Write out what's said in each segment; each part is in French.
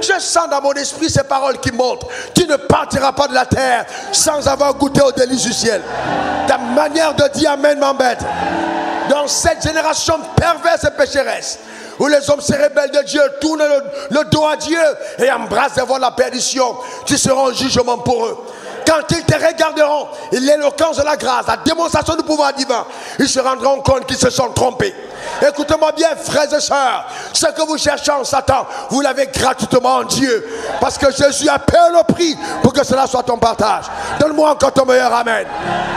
Je sens dans mon esprit ces paroles qui montrent. Tu ne partiras pas de la terre sans avoir goûté aux délices du ciel. Ta manière de dire amen m'embête. Dans cette génération perverse et pécheresse, où les hommes se rebellent de Dieu, tournent le dos à Dieu et embrassent devant la perdition, tu seras un jugement pour eux. Quand ils te regarderont, l'éloquence de la grâce, la démonstration du pouvoir divin, ils se rendront compte qu'ils se sont trompés. Écoutez-moi bien, frères et sœurs, ce que vous cherchez en Satan, vous l'avez gratuitement en Dieu. Parce que Jésus a payé le prix pour que cela soit ton partage. Donne-moi encore ton meilleur amen.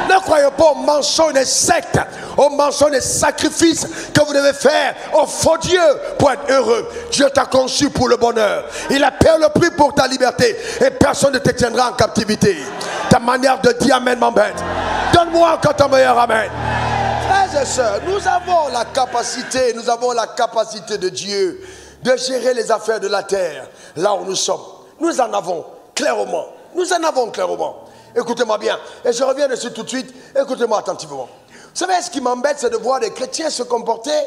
Ne croyez pas aux mensonges des sectes, aux mensonges des sacrifices que vous devez faire au faux Dieu pour être heureux. Dieu t'a conçu pour le bonheur. Il a payé le prix pour ta liberté et personne ne te tiendra en captivité. Ta manière de dire amen m'embête. Donne-moi encore ton meilleur amen. Frères et sœurs, nous avons la capacité de Dieu de gérer les affaires de la terre là où nous sommes. Nous en avons clairement. Écoutez-moi bien. Et je reviens dessus tout de suite. Écoutez-moi attentivement. Vous savez, ce qui m'embête, c'est de voir des chrétiens se comporter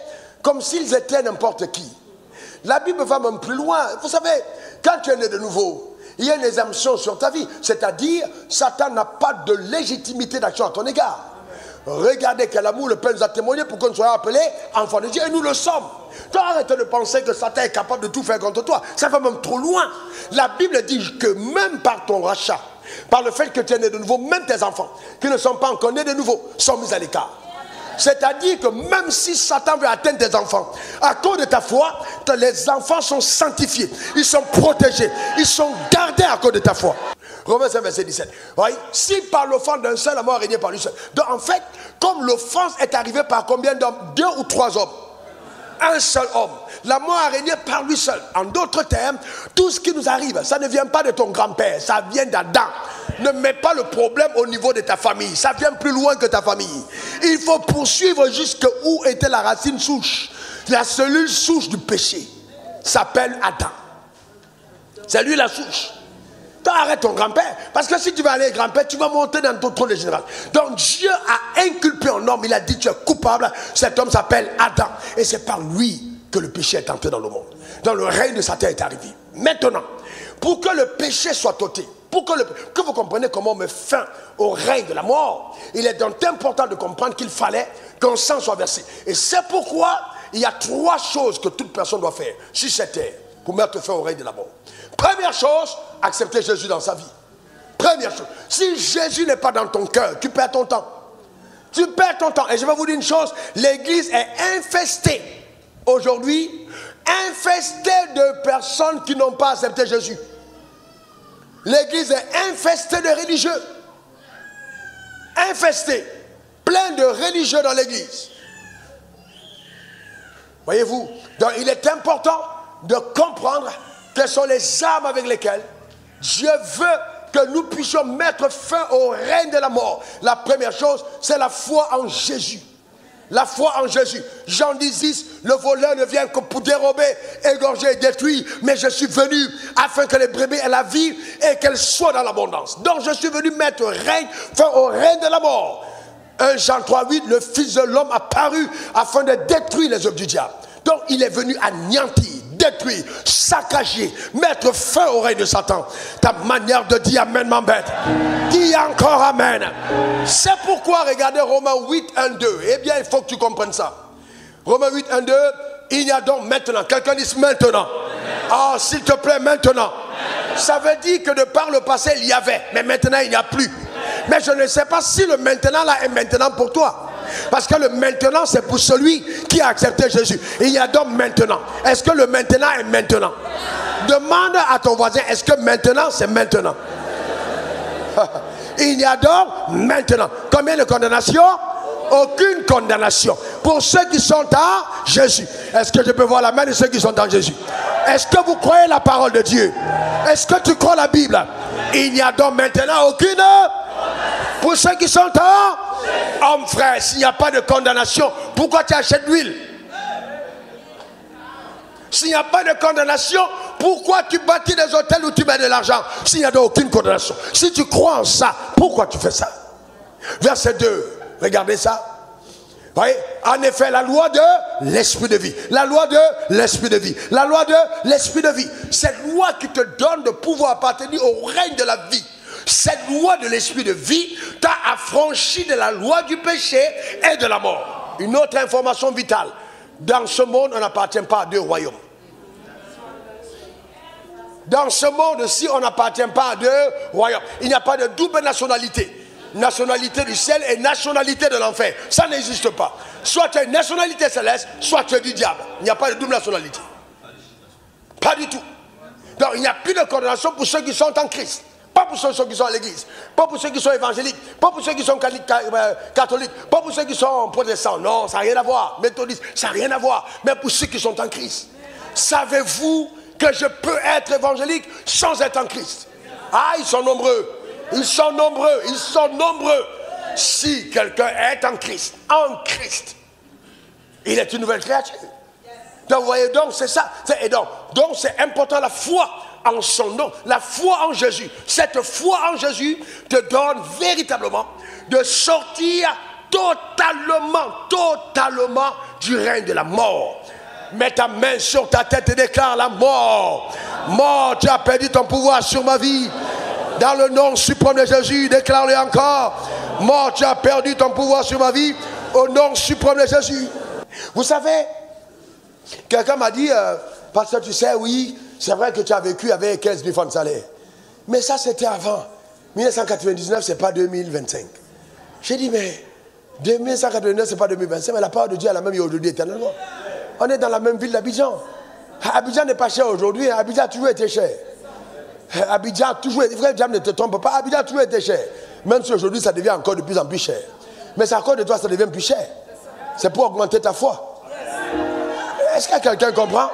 comme s'ils étaient n'importe qui. La Bible va même plus loin. Vous savez, quand tu es né de nouveau, il y a une exemption sur ta vie. C'est-à-dire, Satan n'a pas de légitimité d'action à ton égard. Regardez quel amour le Père nous a témoigné pour que nous soyons appelés enfants de Dieu. Et nous le sommes. Donc arrêtez de penser que Satan est capable de tout faire contre toi. Ça va même trop loin. La Bible dit que même par ton rachat, par le fait que tu es né de nouveau, même tes enfants qui ne sont pas encore nés de nouveau sont mis à l'écart. C'est-à-dire que même si Satan veut atteindre tes enfants, à cause de ta foi, les enfants sont sanctifiés, ils sont protégés, ils sont gardés à cause de ta foi. Romains 5, verset 17. Voyez, si par l'offense d'un seul, la mort a régné par lui seul. Donc en fait, comme l'offense est arrivée par combien d'hommes? 2 ou 3 hommes. Un seul homme. La mort a régné par lui seul. En d'autres termes, tout ce qui nous arrive, ça ne vient pas de ton grand-père, ça vient d'Adam. Ne mets pas le problème au niveau de ta famille. Ça vient plus loin que ta famille. Il faut poursuivre jusqu'où était la racine souche. La cellule souche du péché s'appelle Adam. C'est lui la souche. Donc arrête ton grand-père. Parce que si tu vas aller grand-père, tu vas monter dans ton trône de général. Donc Dieu a inculpé un homme. Il a dit tu es coupable. Cet homme s'appelle Adam. Et c'est par lui que le péché est entré dans le monde. Donc le règne de Satan est arrivé. Maintenant, pour que le péché soit ôté, que vous compreniez comment on met fin au règne de la mort, il est donc important de comprendre qu'il fallait qu'un sang soit versé. Et c'est pourquoi il y a 3 choses que toute personne doit faire sur cette terre pour mettre fin au règne de la mort. Première chose, accepter Jésus dans sa vie. Première chose. Si Jésus n'est pas dans ton cœur, tu perds ton temps. Tu perds ton temps. Et je vais vous dire une chose, l'église est infestée aujourd'hui, infestée de personnes qui n'ont pas accepté Jésus. L'église est infestée de religieux. Infestée. Plein de religieux dans l'église. Voyez-vous? Donc il est important de comprendre quelles sont les armes avec lesquelles Dieu veut que nous puissions mettre fin au règne de la mort. La première chose, c'est la foi en Jésus. La foi en Jésus. Jean 10, le voleur ne vient que pour dérober, égorger et détruire. Mais je suis venu afin que les brebis aient la vie et qu'elles soient dans l'abondance. Donc je suis venu mettre fin au règne de la mort. 1 Jean 3,8, le Fils de l'homme a paru afin de détruire les œuvres du diable. Donc il est venu anéantir, détruire, saccager, mettre fin au règne de Satan. Ta manière de dire amen m'embête. Dis encore amen. C'est pourquoi, regardez Romains 8, 1, 2. Eh bien, il faut que tu comprennes ça. Romains 8, 1, 2. Il y a donc maintenant. Quelqu'un dit maintenant. Ah, s'il te plaît, maintenant. Ça veut dire que de par le passé, il y avait. Mais maintenant, il n'y a plus. Mais je ne sais pas si le maintenant là est maintenant pour toi. Parce que le maintenant, c'est pour celui qui a accepté Jésus. Il y a donc maintenant. Est-ce que le maintenant est maintenant? Demande à ton voisin, est-ce que maintenant, c'est maintenant? Il y a donc maintenant. Combien de condamnations? Aucune condamnation. Pour ceux qui sont en Jésus. Est-ce que je peux voir la main de ceux qui sont en Jésus? Est-ce que vous croyez la parole de Dieu? Est-ce que tu crois la Bible? Il n'y a donc maintenant aucune. Pour ceux qui sont en homme, frère, s'il n'y a pas de condamnation, pourquoi tu achètes l'huile? S'il n'y a pas de condamnation, pourquoi tu bâtis des hôtels où tu mets de l'argent? S'il n'y a donc aucune condamnation. Si tu crois en ça, pourquoi tu fais ça? Verset 2, regardez ça. Voyez, en effet, la loi de l'esprit de vie. La loi de l'esprit de vie. La loi de l'esprit de vie. Cette loi qui te donne de pouvoir appartenir au règne de la vie. Cette loi de l'esprit de vie t'a affranchi de la loi du péché et de la mort. Une autre information vitale. Dans ce monde, on n'appartient pas à deux royaumes. Dans ce monde-ci, on n'appartient pas à deux royaumes. Il n'y a pas de double nationalité. Nationalité du ciel et nationalité de l'enfer. Ça n'existe pas. Soit tu as une nationalité céleste, soit tu es du diable. Il n'y a pas de double nationalité. Pas du tout. Donc il n'y a plus de condamnation pour ceux qui sont en Christ. Pas pour ceux qui sont à l'église. Pas pour ceux qui sont évangéliques. Pas pour ceux qui sont catholiques. Pas pour ceux qui sont protestants. Non, ça n'a rien à voir. Méthodistes, ça n'a rien à voir. Mais pour ceux qui sont en Christ. Savez-vous que je peux être évangélique sans être en Christ? Ah, ils sont nombreux. Ils sont nombreux, ils sont nombreux. Si quelqu'un est en Christ, il est une nouvelle créature. Donc, vous voyez, donc c'est ça. Et donc c'est important, la foi en son nom, la foi en Jésus. Cette foi en Jésus te donne véritablement de sortir totalement du règne de la mort. Mets ta main sur ta tête et déclare la mort. Mort, tu as perdu ton pouvoir sur ma vie. Dans le nom suprême de Jésus, déclare-le encore. Mort, tu as perdu ton pouvoir sur ma vie. Au nom suprême de Jésus. Vous savez, quelqu'un m'a dit, parce que tu sais, oui, c'est vrai que tu as vécu avec 15 000 francs de salaire. Mais ça, c'était avant. 1999, c'est pas 2025. J'ai dit, mais 1999, c'est pas 2025, mais la parole de Dieu est la même aujourd'hui éternellement. On est dans la même ville d'Abidjan. Abidjan n'est pas cher aujourd'hui, Abidjan a toujours été cher. Abidjan a toujours été, frère Jam, ne te trompe pas, Abidjan a toujours été cher. Même si aujourd'hui ça devient encore de plus en plus cher. Mais c'est à cause de toi ça devient plus cher. C'est pour augmenter ta foi. Est-ce que quelqu'un comprend?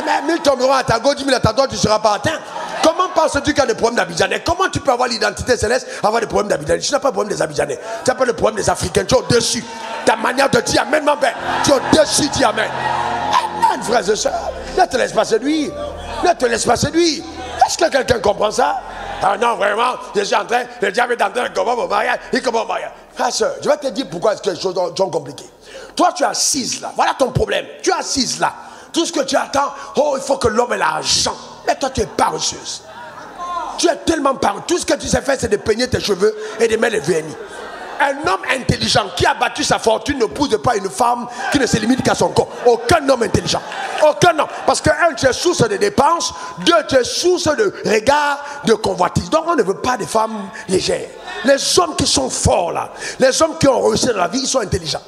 Mais 1000 tomberont à ta gauche, 10 000 à ta droite, tu ne seras pas atteint. Comment penses-tu qu'il y a des problèmes d'Abidjanais? Comment tu peux avoir l'identité céleste, avoir des problèmes d'Abidjanais? Tu n'as pas le problème des Abidjanais. Tu n'as pas le problème des Africains. Tu es au-dessus. Ta manière de dire Amen, mon père. Tu es au-dessus, dis Amen. Amen, frères et sœurs. Ne te laisse pas séduire. Ne te laisse pas séduire. Est-ce que quelqu'un comprend ça? Ah non, vraiment, je suis en train, le diable est en train de combattre mon mariage. Il combat mon mariage. Frère, sœur, je vais te dire pourquoi est-ce que les choses sont compliquées. Toi, tu es assise là. Voilà ton problème. Tu es assise là. Tout ce que tu attends, oh, il faut que l'homme ait l'argent. Mais toi, tu es paresseuse. Tu es tellement paresseuse. Tout ce que tu sais faire, c'est de peigner tes cheveux et de mettre les vernis. Un homme intelligent qui a battu sa fortune ne pousse pas une femme qui ne se limite qu'à son corps. Aucun homme intelligent. Aucun homme. Parce que un, tu es source de dépenses. Deux, tu es source de regard, de convoitise. Donc on ne veut pas des femmes légères. Les hommes qui sont forts là, les hommes qui ont réussi dans la vie, ils sont intelligents.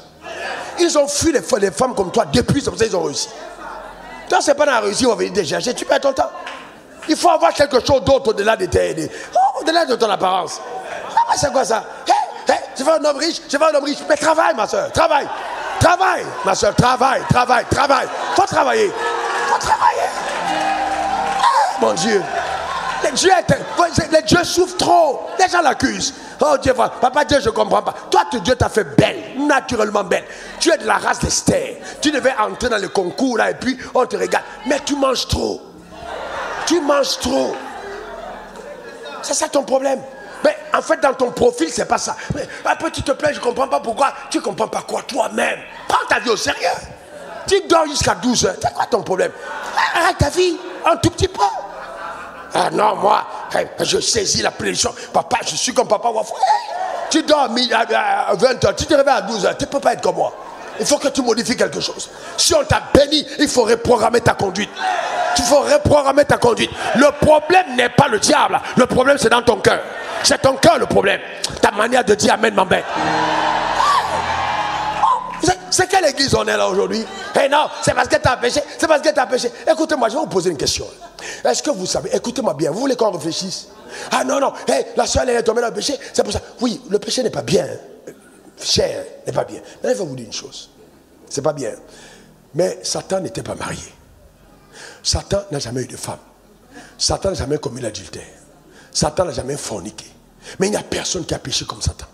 Ils ont fui les femmes comme toi depuis, c'est pour ça qu'ils ont réussi. Toi, c'est pas dans la réussite, on va venir te chercher, tu perds ton temps. Il faut avoir quelque chose d'autre au-delà de ton apparence. Ah, c'est quoi ça? Je veux un homme riche, mais travaille, ma soeur, travaille, ma soeur, travaille. Faut travailler. Ah, mon Dieu. Les dieux souffrent trop. Les gens l'accusent. Oh Dieu, papa Dieu, je ne comprends pas. Toi, Dieu t'a fait belle, naturellement belle. Tu es de la race d'Esther. Tu devais entrer dans le concours là et puis on te regarde. Mais tu manges trop. C'est ça ton problème. Mais en fait, dans ton profil, c'est pas ça. Mais après, tu te plains, je ne comprends pas pourquoi. Tu ne comprends pas quoi toi-même? Prends ta vie au sérieux. Tu dors jusqu'à 12 heures. C'est quoi ton problème? Arrête ta vie un tout petit peu. Ah non, moi, je saisis la punition. Papa, je suis comme papa Wafou. Tu dors à 20 heures, tu te réveilles à 12 heures. Tu ne peux pas être comme moi. Il faut que tu modifies quelque chose. Si on t'a béni, il faut reprogrammer ta conduite. Il faut reprogrammer ta conduite. Le problème n'est pas le diable. Le problème, c'est dans ton cœur. C'est ton cœur le problème. Ta manière de dire Amen m'embête. C'est quelle église on est là aujourd'hui? Eh non, c'est parce que tu as péché. C'est parce que tu as péché. Écoutez-moi, je vais vous poser une question. Est-ce que vous savez, écoutez-moi bien, vous voulez qu'on réfléchisse? Ah non, non, hey, la soeur elle est tombée dans le péché, c'est pour ça. Oui, le péché n'est pas bien. Cher n'est pas bien. Mais il faut vous dire une chose. C'est pas bien. Mais Satan n'était pas marié. Satan n'a jamais eu de femme. Satan n'a jamais commis l'adultère. Satan n'a jamais forniqué. Mais il n'y a personne qui a péché comme Satan.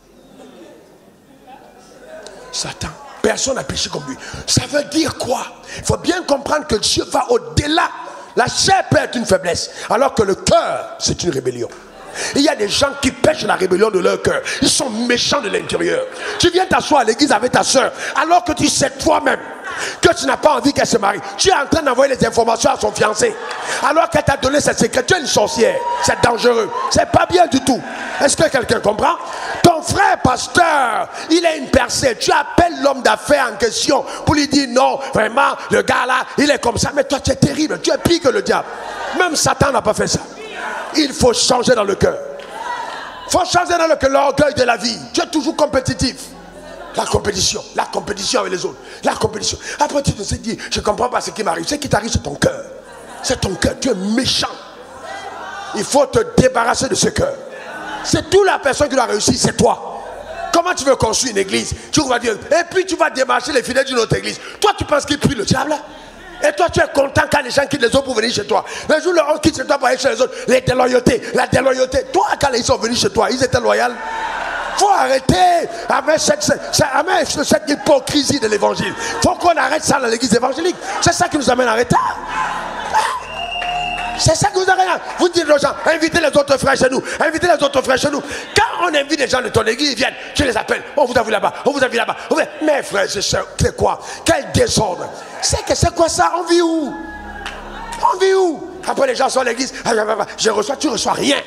Satan. Personne n'a péché comme lui. Ça veut dire quoi? Il faut bien comprendre que Dieu va au-delà. La chair peut être une faiblesse, alors que le cœur, c'est une rébellion. Il y a des gens qui pêchent la rébellion de leur cœur. Ils sont méchants de l'intérieur. Tu viens t'asseoir à l'église avec ta soeur, alors que tu sais toi-même que tu n'as pas envie qu'elle se marie. Tu es en train d'envoyer les informations à son fiancé, alors qu'elle t'a donné ses secrets. Tu es une sorcière. C'est dangereux. C'est pas bien du tout. Est-ce que quelqu'un comprend? Ton frère pasteur, il a une percée. Tu appelles l'homme d'affaires en question pour lui dire non, vraiment, le gars là, il est comme ça. Mais toi, tu es terrible. Tu es pire que le diable. Même Satan n'a pas fait ça. Il faut changer dans le cœur. Il faut changer dans le cœur, l'orgueil de la vie. Tu es toujours compétitif. La compétition avec les autres. La compétition. Après, tu te dis, je ne comprends pas ce qui m'arrive. Ce qui t'arrive, c'est ton cœur. C'est ton cœur. Tu es méchant. Il faut te débarrasser de ce cœur. C'est toute la personne qui doit réussir, c'est toi. Comment tu veux construire une église? Tu vas dire, et puis tu vas démarcher les fidèles d'une autre église. Toi, tu penses qu'il prie le diable? Et toi, tu es content quand les gens quittent les autres pour venir chez toi. Le jour où on quitte chez toi pour aller chez les autres, les déloyautés, la déloyauté. Toi, quand ils sont venus chez toi, ils étaient loyaux. Il faut arrêter avec cette hypocrisie de l'évangile. Il faut qu'on arrête ça dans l'église évangélique. C'est ça qui nous amène en retard. C'est ça que vous avez. Vous dites aux gens, invitez les autres frères chez nous. Invitez les autres frères chez nous. Quand on invite les gens de ton église, ils viennent. Tu les appelles. On vous a vu là-bas. On vous a vu là-bas. Mais frères, c'est quoi? Quel désordre. C'est quoi ça? On vit où? On vit où? Après les gens sont à l'église. Je reçois, tu ne reçois rien.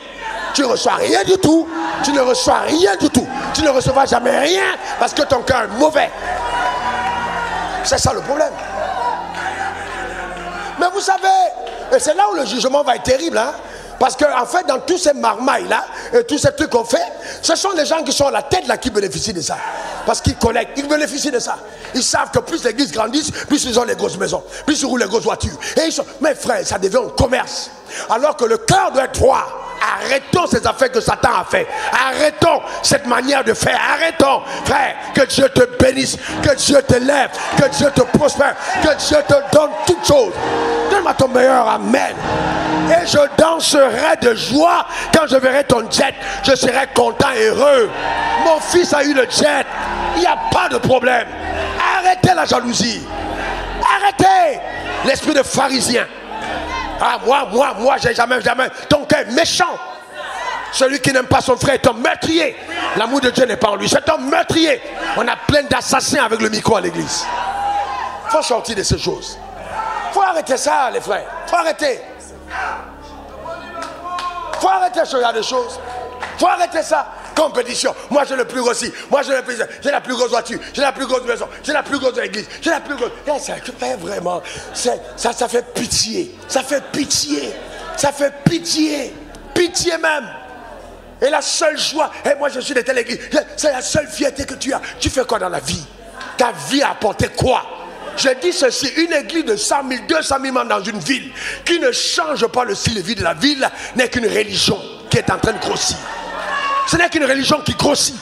Tu ne reçois rien du tout. Tu ne reçois rien du tout. Tu ne recevras jamais rien parce que ton cœur est mauvais. C'est ça le problème. Mais vous savez, et c'est là où le jugement va être terrible, hein? Parce qu'en fait, dans tous ces marmailles là, et tous ces trucs qu'on fait, ce sont les gens qui sont à la tête là qui bénéficient de ça. Parce qu'ils collectent, ils bénéficient de ça. Ils savent que plus l'église grandit, plus ils ont les grosses maisons, plus ils roulent les grosses voitures. Et ils sont, mes frères, ça devient un commerce. Alors que le cœur doit être droit. Arrêtons ces affaires que Satan a fait. Arrêtons cette manière de faire. Arrêtons, frère. Que Dieu te bénisse, que Dieu te lève, que Dieu te prospère, que Dieu te donne toutes choses. Donne-moi ton meilleur amen. Et je danserai de joie quand je verrai ton jet. Je serai content et heureux. Mon fils a eu le jet. Il n'y a pas de problème. Arrêtez la jalousie. Arrêtez l'esprit de pharisien. Ah, moi, j'ai jamais. Ton cœur est méchant. Celui qui n'aime pas son frère est un meurtrier. L'amour de Dieu n'est pas en lui. C'est un meurtrier. On a plein d'assassins avec le micro à l'église. Il faut sortir de ces choses. Il faut arrêter ça, les frères. Il faut arrêter. Il faut arrêter ce genre de choses. Il faut arrêter ça. Compétition. Moi, j'ai le plus gros aussi. Moi, j'ai la plus grosse voiture. J'ai la plus grosse maison. J'ai la plus grosse église. J'ai la plus grosse. Vraiment, ça fait pitié. Ça fait pitié. Ça fait pitié. Pitié même. Et la seule joie, et moi je suis de telle église, c'est la seule fierté que tu as. Tu fais quoi dans la vie? Ta vie a apporté quoi? Je dis ceci, une église de 100 000, 200 000 membres dans une ville qui ne change pas le style de vie de la ville n'est qu'une religion qui est en train de grossir. Ce n'est qu'une religion qui grossit.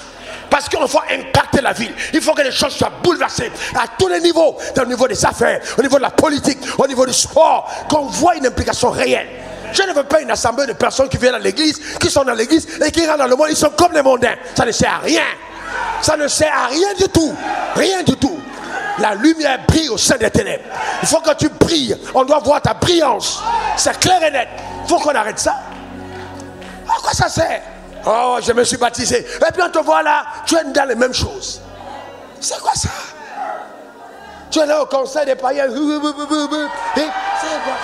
Parce qu'il faut impacter la ville. Il faut que les choses soient bouleversées à tous les niveaux. Au niveau des affaires, au niveau de la politique, au niveau du sport. Qu'on voit une implication réelle. Je ne veux pas une assemblée de personnes qui viennent à l'église, qui sont dans l'église et qui rentrent dans le monde. Ils sont comme les mondains. Ça ne sert à rien. Ça ne sert à rien du tout. Rien du tout. La lumière brille au sein des ténèbres. Il faut que tu brilles. On doit voir ta brillance. C'est clair et net. Il faut qu'on arrête ça. À quoi ça sert? Oh, je me suis baptisé. Et puis on te voit là, tu es dans les mêmes choses. C'est quoi ça? Tu es là au conseil des païens. C'est quoi?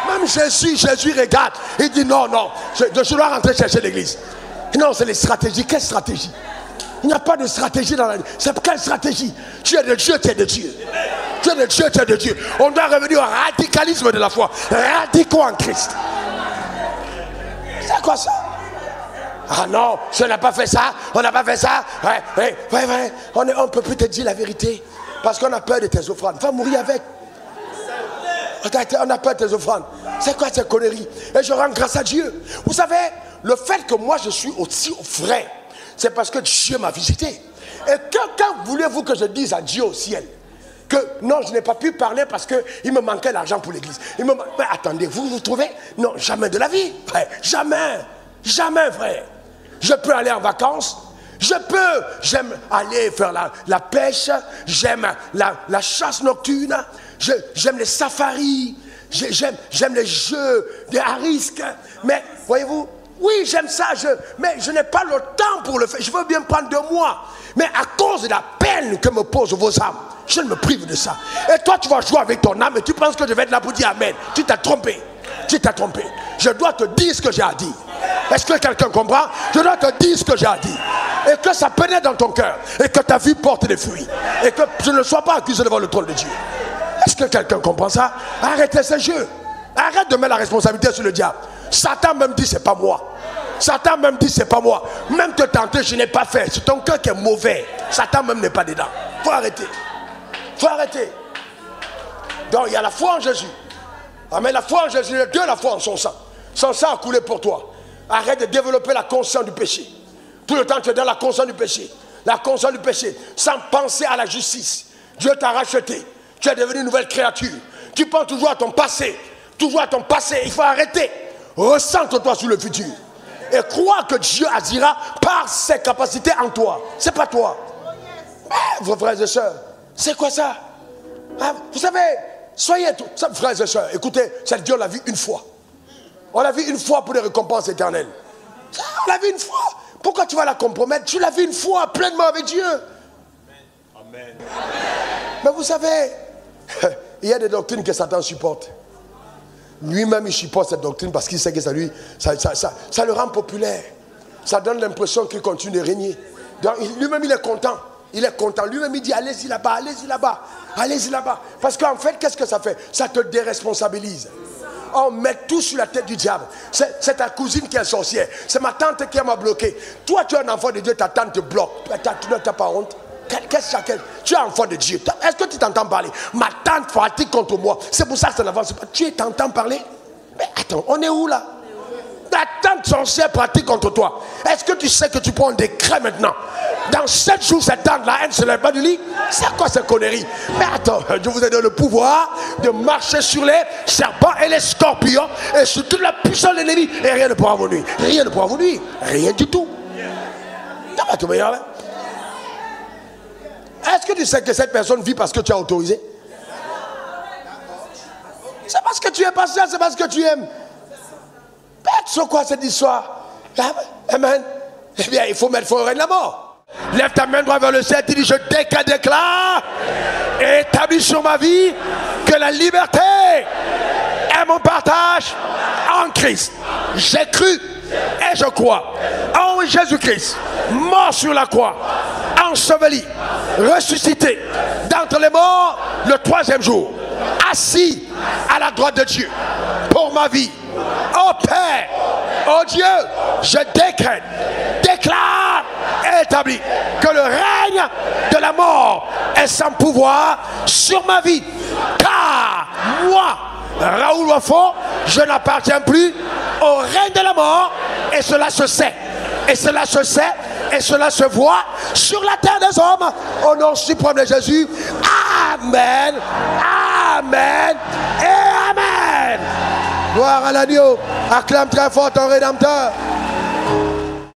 Même Jésus regarde. Il dit non, je dois rentrer chercher l'église. Non, c'est les stratégies. Quelle stratégie? Il n'y a pas de stratégie dans la vie. C'est quelle stratégie? Tu es de Dieu, tu es de Dieu. Tu es de Dieu, tu es de Dieu. On doit revenir au radicalisme de la foi. Radicaux en Christ. C'est quoi ça? Ah non, on n'a pas fait ça, on n'a pas fait ça. Ouais. On ne peut plus te dire la vérité. Parce qu'on a peur de tes offrandes. Va mourir avec. On a peur de tes offrandes. C'est quoi ces conneries? Et je rends grâce à Dieu. Vous savez, le fait que moi je suis aussi vrai, c'est parce que Dieu m'a visité. Et quand voulez-vous que je dise à Dieu au ciel que non, je n'ai pas pu parler parce qu'il me manquait l'argent pour l'église. Mais attendez, vous trouvez? Non, jamais de la vie. Frère. Jamais, frère. Je peux aller en vacances. J'aime aller faire la pêche. J'aime la chasse nocturne. J'aime les safaris. J'aime les jeux à risque. Mais, voyez-vous, Oui, j'aime ça, mais je n'ai pas le temps pour le faire. Je veux bien prendre 2 mois. Mais à cause de la peine que me posent vos âmes, je ne me prive de ça. Et toi, tu vas jouer avec ton âme et tu penses que je vais être là pour dire Amen. Tu t'es trompé. Tu t'es trompé. Je dois te dire ce que j'ai à dire. Est-ce que quelqu'un comprend? Je dois te dire ce que j'ai à dire. Et que ça pénètre dans ton cœur. Et que ta vie porte des fruits. Et que je ne sois pas accusé devant le trône de Dieu. Est-ce que quelqu'un comprend ça? Arrêtez ces jeux. Arrête de mettre la responsabilité sur le diable. Satan même dit c'est pas moi. Satan même dit c'est pas moi. Même te tenter, je n'ai pas fait. C'est ton cœur qui est mauvais. Satan même n'est pas dedans. Faut arrêter. Faut arrêter. Donc il y a la foi en Jésus. Amen. La foi en Jésus, Dieu a la foi en son sang. Son sang a coulé pour toi. Arrête de développer la conscience du péché. Tout le temps tu es dans la conscience du péché. La conscience du péché. Sans penser à la justice. Dieu t'a racheté. Tu es devenu une nouvelle créature. Tu penses toujours à ton passé. Toujours à ton passé. Il faut arrêter. Recentre-toi sur le futur. Et crois que Dieu agira par ses capacités en toi. C'est pas toi. Vos frères et sœurs, c'est quoi ça? Vous savez, soyez tous, frères et sœurs, écoutez, cette Dieu on l'a vu une fois. On l'a vu une fois pour des récompenses éternelles. On l'a vu une fois. Pourquoi tu vas la compromettre? Tu l'as vu une fois pleinement avec Dieu. Amen. Mais vous savez, il y a des doctrines que Satan supporte. Lui-même, il supporte cette doctrine parce qu'il sait que ça le rend populaire. Ça donne l'impression qu'il continue de régner. Donc, lui-même, il est content. Il est content. Lui-même, il dit, allez-y là-bas, allez-y là-bas, allez-y là-bas. Parce qu'en fait, qu'est-ce que ça fait? Ça te déresponsabilise. On met tout sur la tête du diable. C'est ta cousine qui est sorcière. C'est ma tante qui m'a bloqué. Toi, tu es un enfant de Dieu, ta tante te bloque. Tu n'as pas honte. Qu'est-ce que tu es enfant de Dieu. Est-ce que tu t'entends parler? Ma tante pratique contre moi. C'est pour ça que ça n'avance pas. Tu t'entends parler? Mais attends, on est où là? Ta tante sorcière pratique contre toi. Est-ce que tu sais que tu prends un décret maintenant? Dans 7 jours, cette tante-là, elle ne se lève pas du lit. C'est quoi cette connerie? Mais attends, je vous ai donné le pouvoir de marcher sur les serpents et les scorpions et sur toute la puissance de l'ennemi. Et rien ne pourra vous nuire. Rien ne pourra vous nuire. Rien du tout. T'as pas tout meilleur, hein? Est-ce que tu sais que cette personne vit parce que tu as autorisé? C'est parce que tu es patient, c'est parce que tu aimes. C'est quoi cette histoire? Amen. Eh bien, il faut mettre fort au règne de la mort. Lève ta main droite vers le ciel, tu dis, je déclare et établis sur ma vie que la liberté est mon partage en Christ. J'ai cru et je crois en Jésus-Christ, mort sur la croix, enseveli, ressuscité d'entre les morts le 3e jour, assis à la droite de Dieu pour ma vie. Oh Père, oh Dieu, je décrète, déclare et établis que le règne de la mort est sans pouvoir sur ma vie. Car moi, Raoul Wafo, je n'appartiens plus au règne de la mort, et cela se sait. Et cela se sait, et cela se voit sur la terre des hommes, au nom suprême de Jésus. Amen, amen et amen. Gloire à l'agneau. Acclame très fort ton Rédempteur.